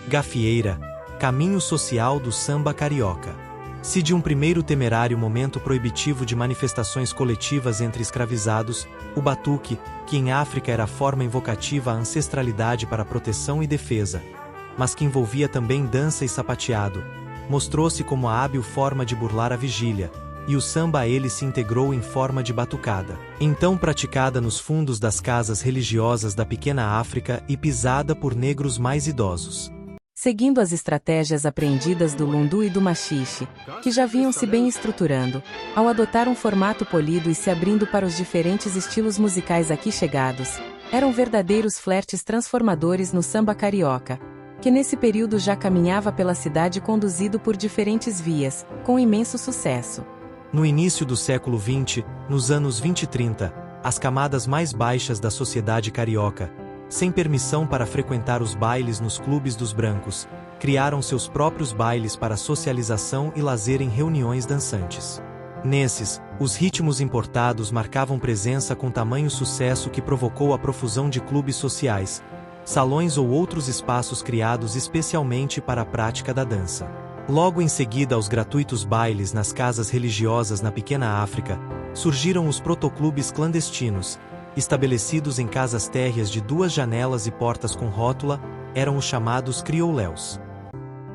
Gafieira, caminho social do samba carioca. Se de um primeiro temerário momento proibitivo de manifestações coletivas entre escravizados, o batuque, que em África era a forma invocativa à ancestralidade para proteção e defesa, mas que envolvia também dança e sapateado, mostrou-se como a hábil forma de burlar a vigília, e o samba a ele se integrou em forma de batucada, então praticada nos fundos das casas religiosas da pequena África e pisada por negros mais idosos. Seguindo as estratégias apreendidas do lundu e do machixe, que já vinham se bem estruturando, ao adotar um formato polido e se abrindo para os diferentes estilos musicais aqui chegados, eram verdadeiros flertes transformadores no samba carioca, que nesse período já caminhava pela cidade conduzido por diferentes vias, com imenso sucesso. No início do século XX, nos anos 20 e 30, as camadas mais baixas da sociedade carioca, sem permissão para frequentar os bailes nos clubes dos brancos, criaram seus próprios bailes para socialização e lazer em reuniões dançantes. Nesses, os ritmos importados marcavam presença com tamanho sucesso que provocou a profusão de clubes sociais, salões ou outros espaços criados especialmente para a prática da dança. Logo em seguida aos gratuitos bailes nas casas religiosas na pequena África, surgiram os protoclubes clandestinos, estabelecidos em casas térreas de 2 janelas e portas com rótula, eram os chamados criouléus.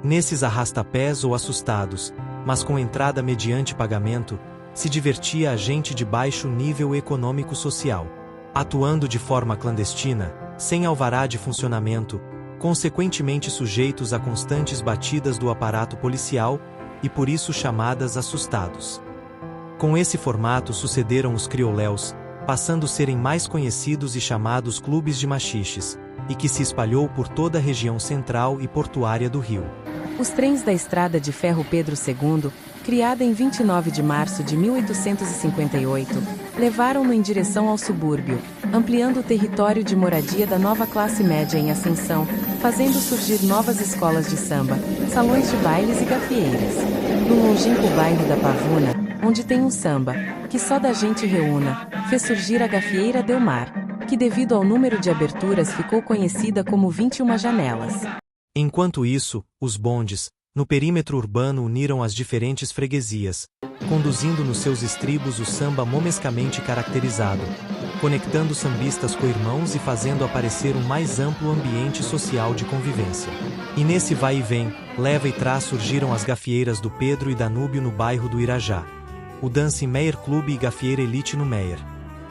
Nesses arrastapés ou assustados, mas com entrada mediante pagamento, se divertia a gente de baixo nível econômico-social, atuando de forma clandestina, sem alvará de funcionamento, consequentemente sujeitos a constantes batidas do aparato policial, e por isso chamadas assustados. Com esse formato sucederam os criouléus, passando a serem mais conhecidos e chamados clubes de machiches, e que se espalhou por toda a região central e portuária do Rio. Os trens da Estrada de Ferro Pedro II, criada em 29 de março de 1858, levaram-no em direção ao subúrbio, ampliando o território de moradia da nova classe média em ascensão, fazendo surgir novas escolas de samba, salões de bailes e gafieiras. No longínquo bairro da Pavuna, onde tem um samba, que só da gente reúna, fez surgir a Gafieira Delmar, que devido ao número de aberturas ficou conhecida como 21 janelas. Enquanto isso, os bondes, no perímetro urbano uniram as diferentes freguesias, conduzindo nos seus estribos o samba momescamente caracterizado, conectando sambistas co-irmãos e fazendo aparecer um mais amplo ambiente social de convivência. E nesse vai e vem, leva e traz surgiram as gafieiras do Pedro e Danúbio no bairro do Irajá, o Dance Meyer Clube e Gafieira Elite no Meyer,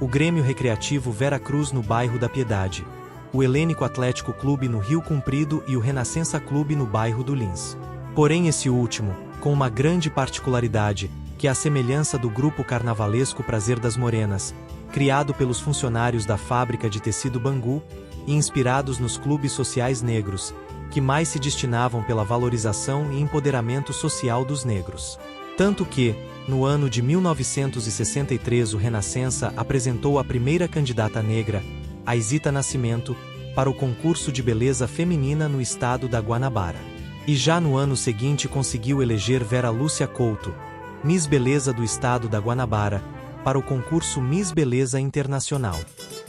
o Grêmio Recreativo Vera Cruz no bairro da Piedade, o Helênico Atlético Clube no Rio Comprido e o Renascença Clube no bairro do Lins. Porém esse último, com uma grande particularidade, que é a semelhança do grupo carnavalesco Prazer das Morenas, criado pelos funcionários da fábrica de tecido Bangu, e inspirados nos clubes sociais negros, que mais se destinavam pela valorização e empoderamento social dos negros. Tanto que, no ano de 1963 o Renascença apresentou a primeira candidata negra, a Isita Nascimento, para o concurso de beleza feminina no estado da Guanabara. E já no ano seguinte conseguiu eleger Vera Lúcia Couto, Miss Beleza do estado da Guanabara, para o concurso Miss Beleza Internacional.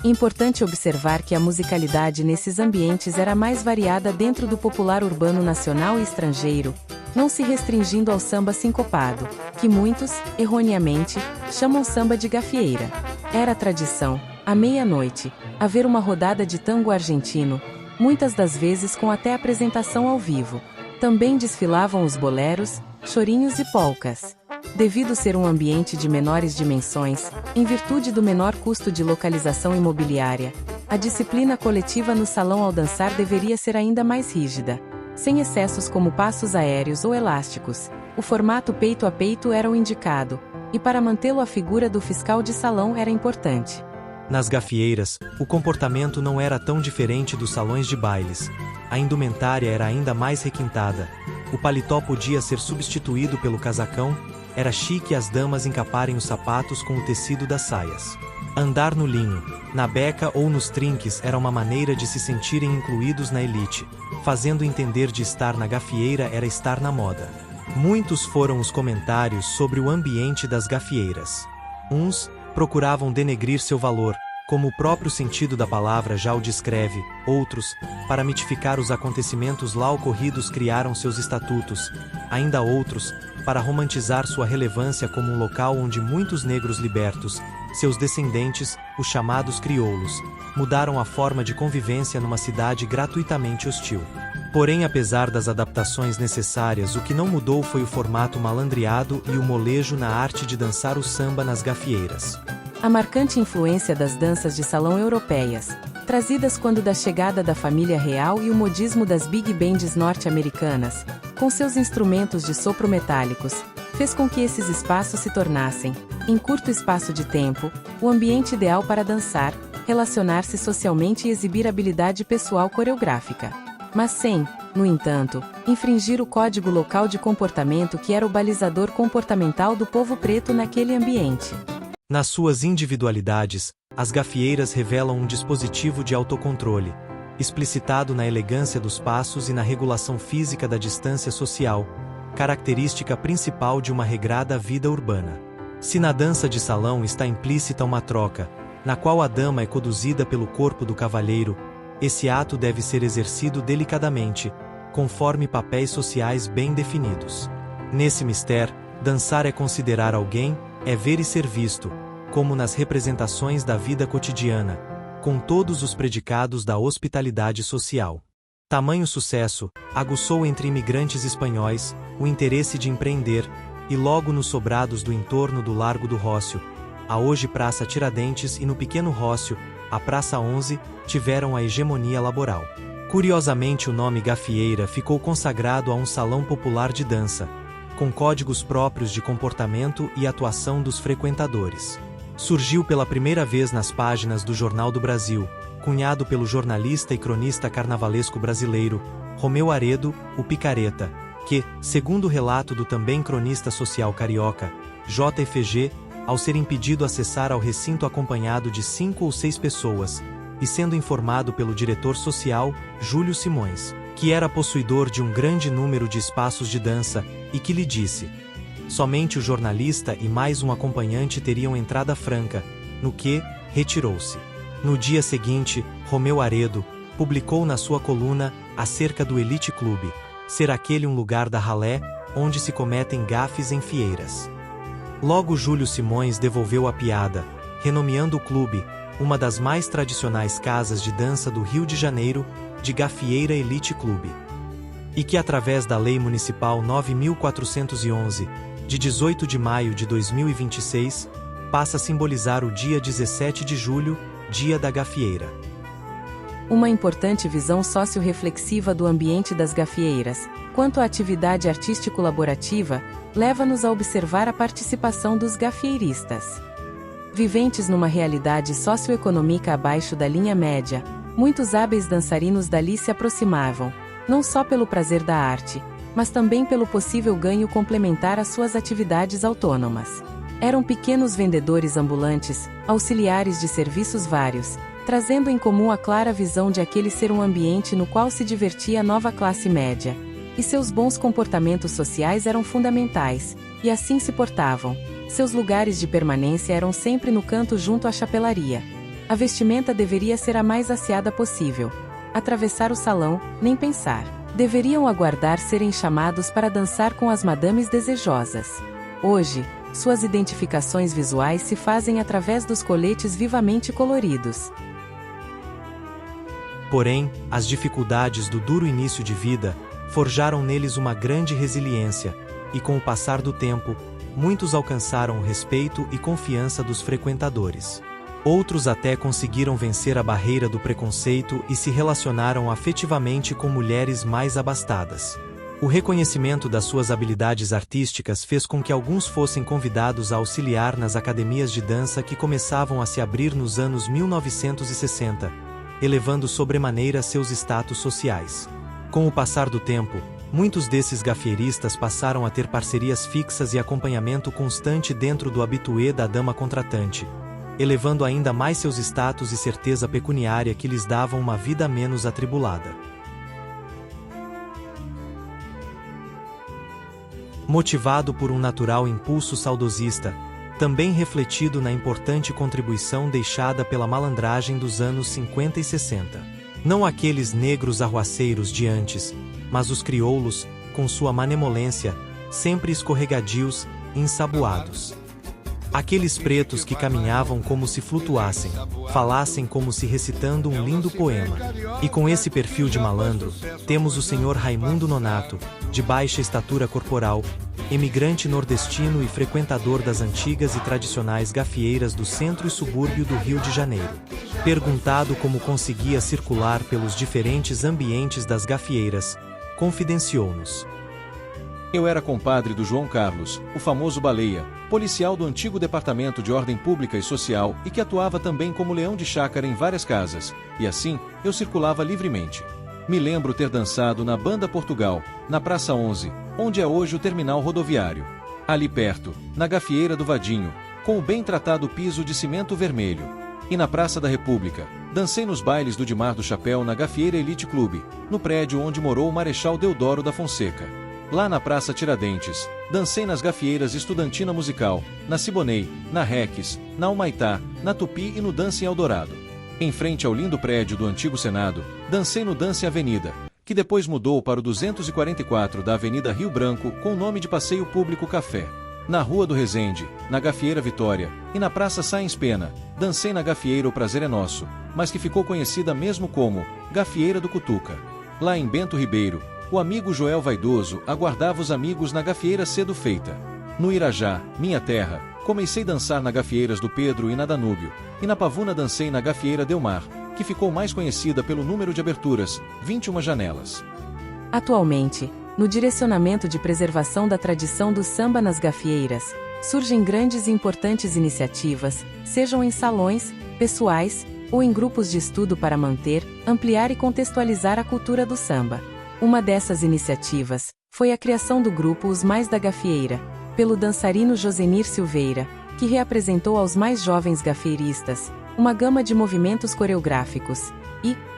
Importante observar que a musicalidade nesses ambientes era mais variada dentro do popular urbano nacional e estrangeiro, não se restringindo ao samba sincopado, que muitos, erroneamente, chamam samba de gafieira. Era a tradição, à meia-noite, haver uma rodada de tango argentino, muitas das vezes com até apresentação ao vivo. Também desfilavam os boleros, chorinhos e polcas. Devido ser um ambiente de menores dimensões, em virtude do menor custo de localização imobiliária, a disciplina coletiva no salão ao dançar deveria ser ainda mais rígida. Sem excessos como passos aéreos ou elásticos, o formato peito a peito era o indicado, e para mantê-lo a figura do fiscal de salão era importante. Nas gafieiras, o comportamento não era tão diferente dos salões de bailes. A indumentária era ainda mais requintada. O paletó podia ser substituído pelo casacão, era chique as damas encaparem os sapatos com o tecido das saias. Andar no linho, na beca ou nos trinques era uma maneira de se sentirem incluídos na elite, fazendo entender de estar na gafieira era estar na moda. Muitos foram os comentários sobre o ambiente das gafieiras. Uns procuravam denegrir seu valor, Como o próprio sentido da palavra já o descreve, outros, para mitificar os acontecimentos lá ocorridos, criaram seus estatutos, ainda outros, para romantizar sua relevância como um local onde muitos negros libertos, seus descendentes, os chamados crioulos, mudaram a forma de convivência numa cidade gratuitamente hostil. Porém, apesar das adaptações necessárias, o que não mudou foi o formato malandreado e o molejo na arte de dançar o samba nas gafieiras. A marcante influência das danças de salão europeias, trazidas quando da chegada da família real, e o modismo das big bands norte-americanas, com seus instrumentos de sopro metálicos, fez com que esses espaços se tornassem, em curto espaço de tempo, o ambiente ideal para dançar, relacionar-se socialmente e exibir habilidade pessoal coreográfica. Mas sem, no entanto, infringir o código local de comportamento que era o balizador comportamental do povo preto naquele ambiente. Nas suas individualidades, as gafieiras revelam um dispositivo de autocontrole, explicitado na elegância dos passos e na regulação física da distância social, característica principal de uma regrada vida urbana. Se na dança de salão está implícita uma troca, na qual a dama é conduzida pelo corpo do cavalheiro, esse ato deve ser exercido delicadamente, conforme papéis sociais bem definidos. Nesse mistério, dançar é considerar alguém, é ver e ser visto, como nas representações da vida cotidiana, com todos os predicados da hospitalidade social. Tamanho sucesso, aguçou entre imigrantes espanhóis, o interesse de empreender, e logo nos sobrados do entorno do Largo do Rócio, a hoje Praça Tiradentes, e no Pequeno Rócio, a Praça 11, tiveram a hegemonia laboral. Curiosamente, o nome gafieira ficou consagrado a um salão popular de dança, com códigos próprios de comportamento e atuação dos frequentadores. Surgiu pela primeira vez nas páginas do Jornal do Brasil, cunhado pelo jornalista e cronista carnavalesco brasileiro, Romeu Aredo, o Picareta, que, segundo o relato do também cronista social carioca, JFG, ao ser impedido acessar ao recinto acompanhado de 5 ou 6 pessoas, e sendo informado pelo diretor social, Júlio Simões, que era possuidor de um grande número de espaços de dança, e que lhe disse: somente o jornalista e mais um acompanhante teriam entrada franca, no que, retirou-se. No dia seguinte, Romeu Aredo publicou na sua coluna, acerca do Elite Clube, ser aquele um lugar da ralé, onde se cometem gafes em fieiras. Logo Júlio Simões devolveu a piada, renomeando o clube, uma das mais tradicionais casas de dança do Rio de Janeiro, de Gafieira Elite Clube. E que através da Lei Municipal 9.411, de 18 de maio de 2026, passa a simbolizar o dia 17 de julho, Dia da Gafieira. Uma importante visão socio-reflexiva do ambiente das gafieiras, quanto à atividade artístico-laborativa, leva-nos a observar a participação dos gafieiristas. Viventes numa realidade socioeconômica abaixo da linha média, muitos hábeis dançarinos dali se aproximavam, não só pelo prazer da arte, mas também pelo possível ganho complementar às suas atividades autônomas. Eram pequenos vendedores ambulantes, auxiliares de serviços vários, trazendo em comum a clara visão de aquele ser um ambiente no qual se divertia a nova classe média, e seus bons comportamentos sociais eram fundamentais, e assim se portavam. Seus lugares de permanência eram sempre no canto junto à chapelaria. A vestimenta deveria ser a mais aciada possível. Atravessar o salão, nem pensar. Deveriam aguardar serem chamados para dançar com as madames desejosas. Hoje, suas identificações visuais se fazem através dos coletes vivamente coloridos. Porém, as dificuldades do duro início de vida forjaram neles uma grande resiliência, e com o passar do tempo, muitos alcançaram o respeito e confiança dos frequentadores. Outros até conseguiram vencer a barreira do preconceito e se relacionaram afetivamente com mulheres mais abastadas. O reconhecimento das suas habilidades artísticas fez com que alguns fossem convidados a auxiliar nas academias de dança que começavam a se abrir nos anos 1960, elevando sobremaneira seus status sociais. Com o passar do tempo, muitos desses gafieiristas passaram a ter parcerias fixas e acompanhamento constante dentro do habitué da dama contratante, elevando ainda mais seus status e certeza pecuniária que lhes davam uma vida menos atribulada. Motivado por um natural impulso saudosista, também refletido na importante contribuição deixada pela malandragem dos anos 50 e 60. Não aqueles negros arruaceiros de antes, mas os crioulos, com sua manemolência, sempre escorregadios e ensaboados. Aqueles pretos que caminhavam como se flutuassem, falassem como se recitando um lindo poema. E com esse perfil de malandro, temos o senhor Raimundo Nonato, de baixa estatura corporal, emigrante nordestino e frequentador das antigas e tradicionais gafieiras do centro e subúrbio do Rio de Janeiro. Perguntado como conseguia circular pelos diferentes ambientes das gafieiras, confidenciou-nos: Eu era compadre do João Carlos, o famoso Baleia, policial do antigo Departamento de Ordem Pública e Social e que atuava também como leão de chácara em várias casas, e assim, eu circulava livremente. Me lembro ter dançado na Banda Portugal, na Praça 11, onde é hoje o terminal rodoviário. Ali perto, na gafieira do Vadinho, com o bem tratado piso de cimento vermelho. E na Praça da República, dancei nos bailes do Dimar do Chapéu na Gafieira Elite Clube, no prédio onde morou o Marechal Deodoro da Fonseca. Lá na Praça Tiradentes, dancei nas gafieiras Estudantina Musical, na Siboney, na Rex, na Humaitá, na Tupi e no Dance em Eldorado. Em frente ao lindo prédio do antigo Senado, dancei no Dance Avenida, que depois mudou para o 244 da Avenida Rio Branco com o nome de Passeio Público Café. Na Rua do Resende, na Gafieira Vitória e na Praça Sáenz Pena, dancei na Gafieira O Prazer é Nosso, mas que ficou conhecida mesmo como Gafieira do Cutuca. Lá em Bento Ribeiro, o amigo Joel Vaidoso aguardava os amigos na Gafieira Cedo Feita. No Irajá, minha terra, comecei a dançar na Gafieiras do Pedro e na Danúbio, e na Pavuna dancei na Gafieira Delmar, que ficou mais conhecida pelo número de aberturas, 21 janelas. Atualmente, no direcionamento de preservação da tradição do samba nas gafieiras, surgem grandes e importantes iniciativas, sejam em salões, pessoais, ou em grupos de estudo para manter, ampliar e contextualizar a cultura do samba. Uma dessas iniciativas foi a criação do grupo Os Mais da Gafieira, pelo dançarino Josenir Silveira, que reapresentou aos mais jovens gafieiristas uma gama de movimentos coreográficos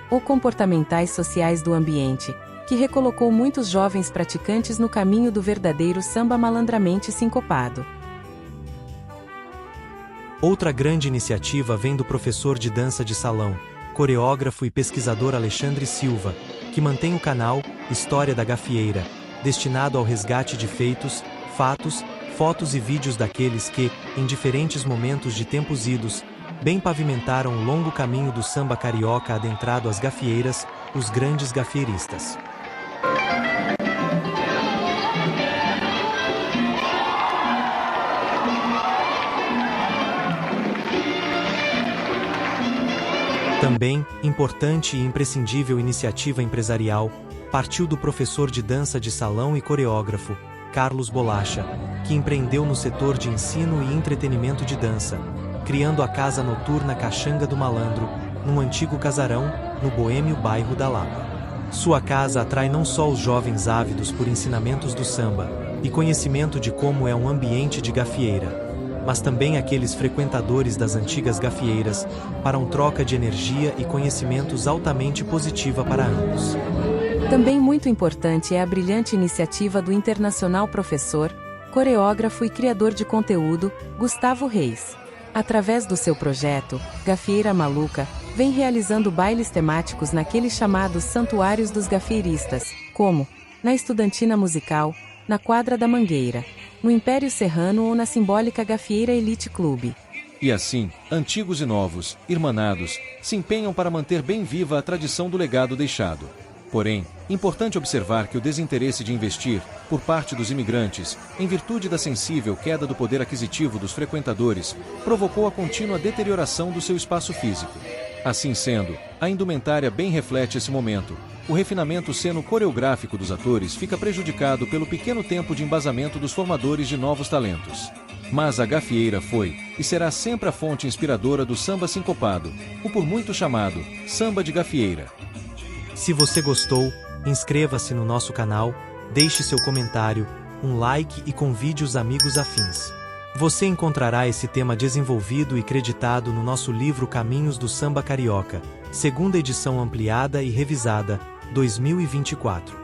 ou comportamentais sociais do ambiente, que recolocou muitos jovens praticantes no caminho do verdadeiro samba malandramente sincopado. Outra grande iniciativa vem do professor de dança de salão, coreógrafo e pesquisador Alexandre Silva, que mantém o canal História da Gafieira, destinado ao resgate de feitos, fatos, fotos e vídeos daqueles que, em diferentes momentos de tempos idos, bem pavimentaram o longo caminho do samba carioca adentrado às gafieiras, os grandes gafieiristas. Também, importante e imprescindível iniciativa empresarial, partiu do professor de dança de salão e coreógrafo, Carlos Bolacha, que empreendeu no setor de ensino e entretenimento de dança, criando a Casa Noturna Caxanga do Malandro, num antigo casarão, no boêmio bairro da Lapa. Sua casa atrai não só os jovens ávidos por ensinamentos do samba e conhecimento de como é um ambiente de gafieira, mas também aqueles frequentadores das antigas gafieiras, para uma troca de energia e conhecimentos altamente positiva para ambos. Também muito importante é a brilhante iniciativa do internacional professor, coreógrafo e criador de conteúdo, Gustavo Reis. Através do seu projeto, Gafieira Maluca, vem realizando bailes temáticos naqueles chamados Santuários dos Gafieiristas, como na Estudantina Musical, na Quadra da Mangueira, no Império Serrano ou na simbólica Gafieira Elite Clube. E assim, antigos e novos, irmanados, se empenham para manter bem viva a tradição do legado deixado. Porém, importante observar que o desinteresse de investir, por parte dos imigrantes, em virtude da sensível queda do poder aquisitivo dos frequentadores, provocou a contínua deterioração do seu espaço físico. Assim sendo, a indumentária bem reflete esse momento. O refinamento ceno-coreográfico dos atores fica prejudicado pelo pequeno tempo de embasamento dos formadores de novos talentos. Mas a gafieira foi, e será sempre a fonte inspiradora do samba sincopado, o por muito chamado samba de gafieira. Se você gostou, inscreva-se no nosso canal, deixe seu comentário, um like e convide os amigos afins. Você encontrará esse tema desenvolvido e creditado no nosso livro Caminhos do Samba Carioca, segunda edição ampliada e revisada, 2024.